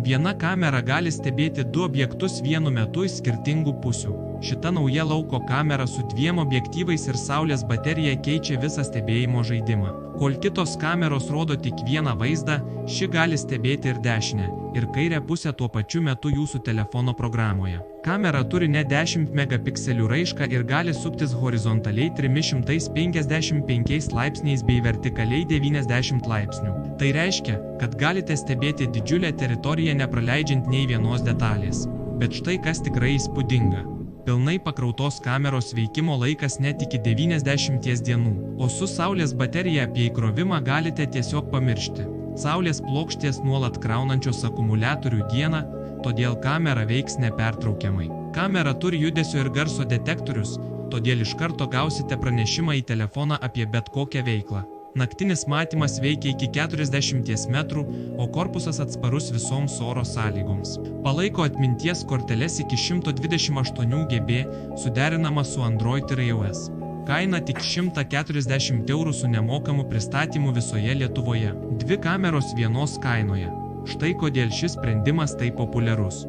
Viena kamera gali stebėti 2 objektus vienu metu iš skirtingų pusių. Šita nauja lauko kamera su 2 objektyvais ir saulės baterija keičia visą stebėjimo žaidimą. Kol kitos kameros rodo tik vieną vaizdą, ši gali stebėti ir dešinę, ir kairę pusę tuo pačiu metu jūsų telefono programoje. Kamera turi net 10 megapikselių raišką ir gali suktis horizontaliai 355 laipsniais bei vertikaliai 90 laipsnių. Tai reiškia, kad galite stebėti didžiulę teritoriją nepraleidžiant nei vienos detalės. Bet štai kas tikrai įspūdinga. Pilnai pakrautos kameros veikimo laikas net iki 90 dienų, o su saulės baterija apie įkrovimą galite tiesiog pamiršti. Saulės plokštės nuolat kraunančios akumuliatorių dieną, todėl kamera veiks nepertraukiamai. Kamera turi judesio ir garso detektorius, todėl iš karto gausite pranešimą į telefoną apie bet kokią veiklą. Naktinis matymas veikia iki 40 metrų, o korpusas atsparus visoms oro sąlygoms. Palaiko atminties korteles iki 128 GB, suderinama su Android ir iOS. Kaina tik 140 € su nemokamu pristatymu visoje Lietuvoje. 2 kameros vienos kainoje. Štai kodėl šis sprendimas taip populiarus.